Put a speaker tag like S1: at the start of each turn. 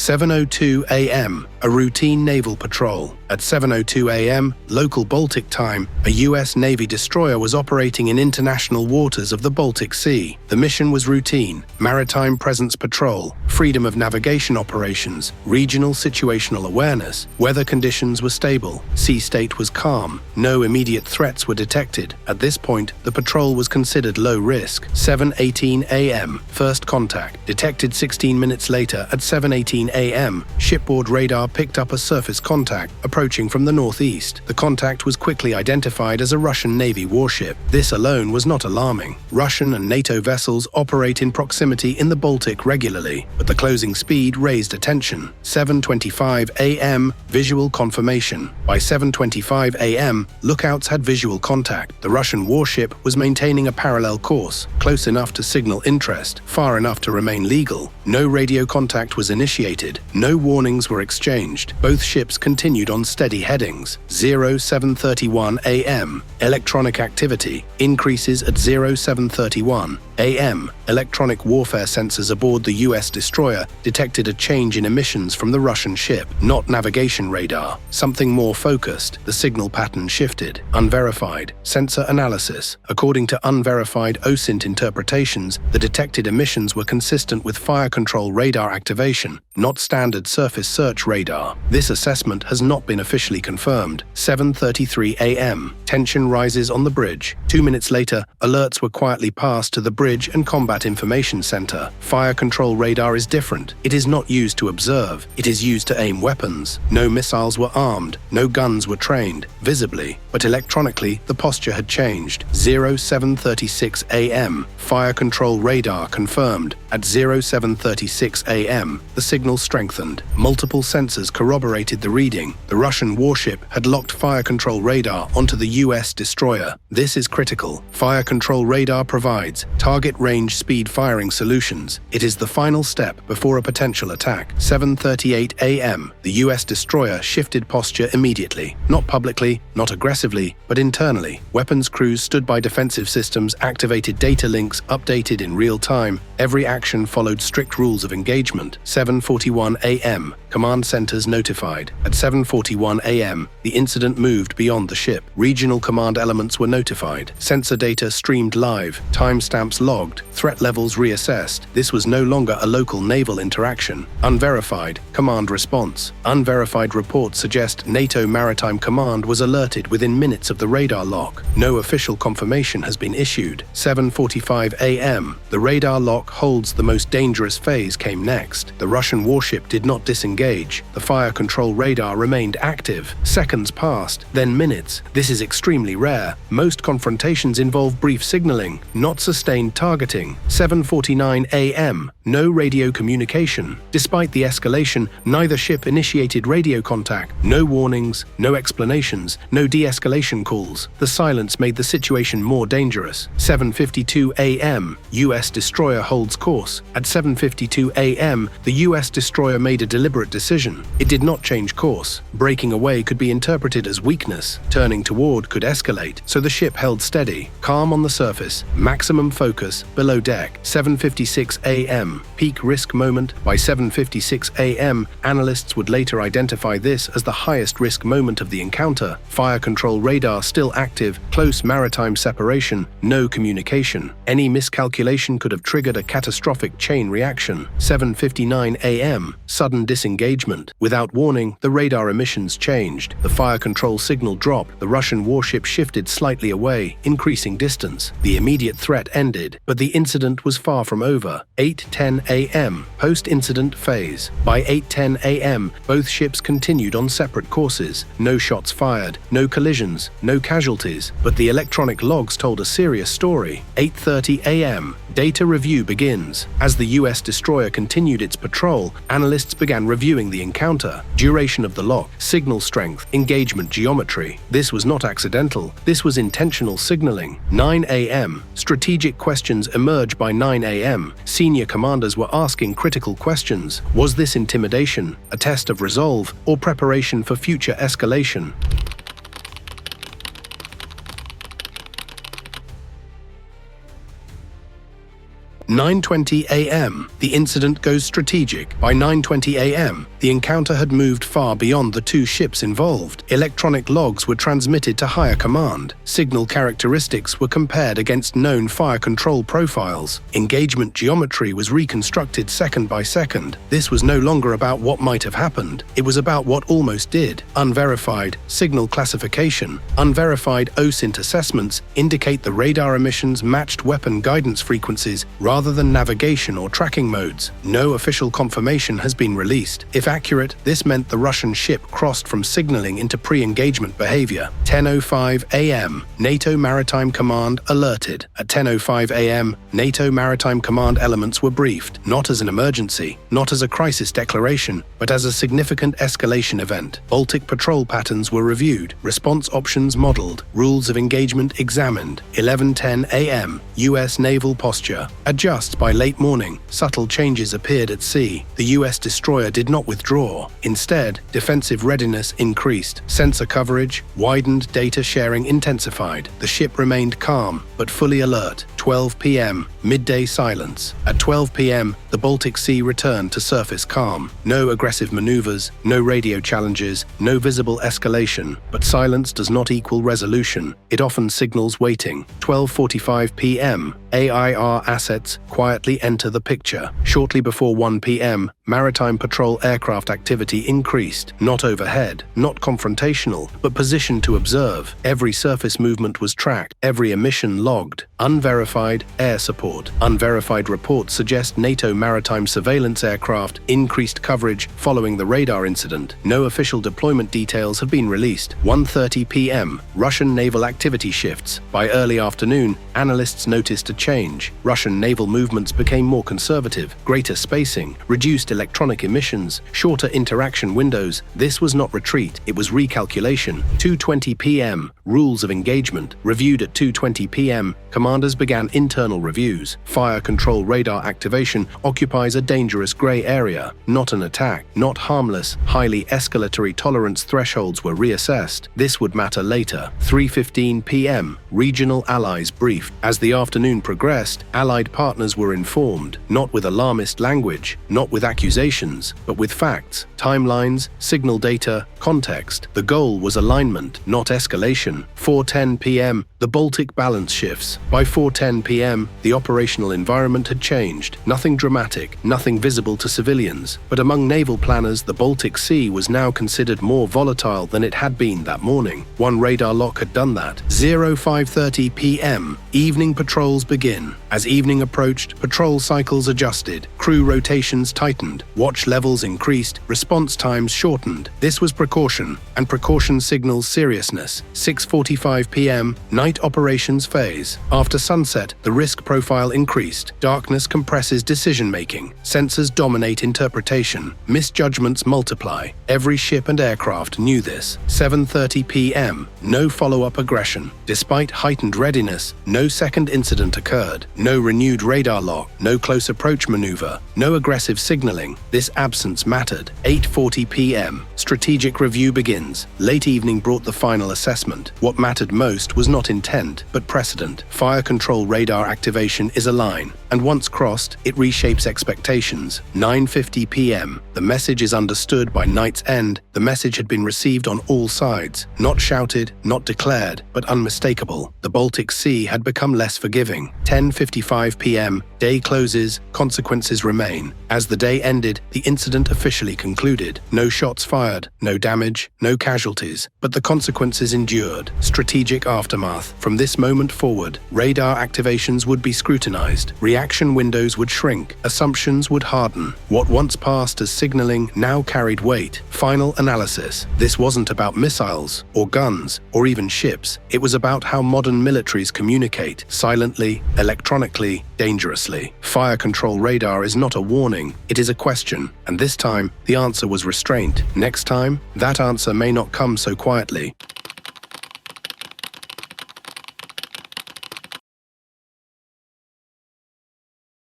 S1: 7:02 a.m., a routine naval patrol. At 7:02 a.m., local Baltic time, a U.S. Navy destroyer was operating in international waters of the Baltic Sea. The mission was routine: maritime presence patrol, freedom of navigation operations, regional situational awareness. Weather conditions were stable. Sea state was calm. No immediate threats were detected. At this point, the patrol was considered low risk. 7:18 a.m., first contact. Detected 16 minutes later at 7:18 a.m., shipboard radar picked up a surface contact approaching from the northeast. The contact was quickly identified as a Russian Navy warship. This alone was not alarming. Russian and NATO vessels operate in proximity in the Baltic regularly, but the closing speed raised attention. 7:25 a.m., visual confirmation. By 7:25 a.m., lookouts had visual contact. The Russian warship was maintaining a parallel course, close enough to signal interest, far enough to remain legal. No radio contact was initiated. No warnings were exchanged. Both ships continued on steady headings. 0731 a.m. Electronic activity increases at 0731 a.m. Electronic warfare sensors aboard the U.S. destroyer detected a change in emissions from the Russian ship, not navigation radar. Something more focused. The signal pattern shifted. Unverified. Sensor analysis. According to unverified OSINT interpretations, the detected emissions were consistent with fire control radar activation, not standard surface search radar. This assessment has not been officially confirmed. 7:33 a.m. Tension rises on the bridge. 2 minutes later, alerts were quietly passed to the Bridge and Combat Information Center. Fire control radar is different. It is not used to observe. It is used to aim weapons. No missiles were armed. No guns were trained, visibly. But electronically, the posture had changed. 0736 a.m. Fire control radar confirmed. At 0736 a.m., the signal strengthened. Multiple sensors corroborated the reading. The Russian warship had locked fire control radar onto the U.S. destroyer. This is critical. Fire control radar provides target range speed firing solutions. It is the final step before a potential attack. 7:38 a.m. The U.S. destroyer shifted posture immediately. Not publicly, not aggressively, but internally. Weapons crews stood by defensive systems, activated data links, updated in real time. Every action followed strict rules of engagement. 7:41 a.m. Command centers notified. At 7:41 a.m., the incident moved beyond the ship. Regional command elements were notified. Sensor data streamed live. Timestamps logged. Threat levels reassessed. This was no longer a local naval interaction. Unverified. Command response. Unverified reports suggest NATO Maritime Command was alerted within minutes of the radar lock. No official confirmation has been issued. 7:45 a.m. The radar lock holds the most dangerous phase came next. The Russian warship did not disengage. The fire control radar remained active. Seconds passed, then minutes. This is extremely rare. Most confrontations involve brief signaling, not sustained targeting. 7:49 a.m. No radio communication. Despite the escalation, neither ship initiated radio contact. No warnings, no explanations, no de-escalation calls. The silence made the situation more dangerous. 7:52 a.m. U.S. destroyer holds course. At 7:52 a.m., the U.S. destroyer made a deliberate decision. It did not change course. Breaking away could be interpreted as weakness. Turning toward could escalate, so the ship held steady. Calm on the surface, maximum focus below deck. 7:56 a.m. Peak risk moment. By 7:56 a.m., analysts would later identify this as the highest risk moment of the encounter. Fire control radar still active, close maritime separation, no communication. Any miscalculation could have triggered a catastrophic chain reaction. 7:59 a.m. Sudden disengagement. Without warning, the radar emissions changed. The fire control signal dropped. The Russian warship shifted slightly away, increasing distance. The immediate threat ended, but the incident was far from over. 8:10 a.m. Post-incident phase. By 8:10 a.m., both ships continued on separate courses. No shots fired, no collisions, no casualties, but the electronic logs told a serious story. 8:30 a.m. Data review begins. As the U.S. destroyer continued its patrol, analysts began reviewing the encounter. Duration of the lock, signal strength, engagement geometry. This was not accidental. This was intentional signaling. 9 a.m. Strategic questions emerge by 9 a.m. Senior commanders were asking critical questions. Was this intimidation, a test of resolve, or preparation for future escalation? 9:20 a.m. The incident goes strategic. By 9:20 a.m., the encounter had moved far beyond the two ships involved. Electronic logs were transmitted to higher command. Signal characteristics were compared against known fire control profiles. Engagement geometry was reconstructed second by second. This was no longer about what might have happened. It was about what almost did. Unverified signal classification. Unverified OSINT assessments indicate the radar emissions matched weapon guidance frequencies rather than navigation or tracking modes. No official confirmation has been released. If accurate, this meant the Russian ship crossed from signaling into pre-engagement behavior. 10:05 a.m. NATO Maritime Command alerted. At 10:05 a.m., NATO Maritime Command elements were briefed, not as an emergency, not as a crisis declaration, but as a significant escalation event. Baltic patrol patterns were reviewed, response options modeled, rules of engagement examined. 11:10 a.m. U.S. naval posture. Adjusts by late morning. Subtle changes appeared at sea. The U.S. destroyer did not withdraw. Instead, defensive readiness increased. Sensor coverage widened, data sharing intensified. The ship remained calm, but fully alert. 12 p.m. Midday silence. At 12 p.m., the Baltic Sea returned to surface calm. No aggressive maneuvers, no radio challenges, no visible escalation. But silence does not equal resolution. It often signals waiting. 12:45 p.m. AIR assets quietly enter the picture. Shortly before 1 p.m., maritime patrol aircraft activity increased. Not overhead, not confrontational, but positioned to observe. Every surface movement was tracked, every emission logged. Unverified air support. Unverified reports suggest NATO maritime surveillance aircraft increased coverage following the radar incident. No official deployment details have been released. 1:30 p.m. Russian naval activity shifts. By early afternoon, analysts noticed a change. Russian naval movements became more conservative, greater spacing, reduced electronic emissions, shorter interaction windows. This was not retreat, it was recalculation. 2:20 p.m. Rules of engagement. Reviewed at 2:20 p.m., commanders began internal reviews. Fire control radar activation occupies a dangerous gray area. Not an attack, not harmless, highly escalatory tolerance thresholds were reassessed. This would matter later. 3:15 p.m. Regional allies briefed. As the afternoon progressed, allied partners were informed, not with alarmist language, not with accusations, but with facts, timelines, signal data, context. The goal was alignment, not escalation. 4:10 p.m. The Baltic balance shifts. By 4:10 p.m., the operational environment had changed. Nothing dramatic, nothing visible to civilians. But among naval planners, the Baltic Sea was now considered more volatile than it had been that morning. One radar lock had done that. 05:30 p.m. Evening patrols begin. As evening approached, patrol cycles adjusted. Crew rotations tightened. Watch levels increased. Response times shortened. This was precaution, and precaution signals seriousness. 6:45 p.m. Night operations phase. After sunset, the risk profile increased. Darkness compresses decision-making. Sensors dominate interpretation. Misjudgments multiply. Every ship and aircraft knew this. 7:30 p.m. No follow-up aggression. Despite heightened readiness, no second incident occurred. No renewed radar lock. No close approach maneuver. No aggressive signaling. This absence mattered. 8:40 p.m. Strategic review begins. Late evening brought the final assessment. What mattered most was not intent, but precedent. Fire control radar activation is a line, and once crossed, it reshapes expectations. 9:50 p.m. The message is understood by night's end. The message had been received on all sides. Not shouted, not declared, but unmistakable. The Baltic Sea had become less forgiving. 10:55 p.m. Day closes, consequences remain. As the day ended, the incident officially concluded. No shots fired, no damage, no casualties, but the consequences endured. Strategic aftermath. From this moment forward, radar activations would be scrutinized. Reaction windows would shrink. Assumptions would harden. What once passed as signaling now carried weight. Final analysis. This wasn't about missiles, or guns, or even ships. It was about how modern militaries communicate, silently, electronically, dangerously. Fire control radar is not a warning, it is a question, and this time, the answer was restraint. Next time, that answer may not come so quietly.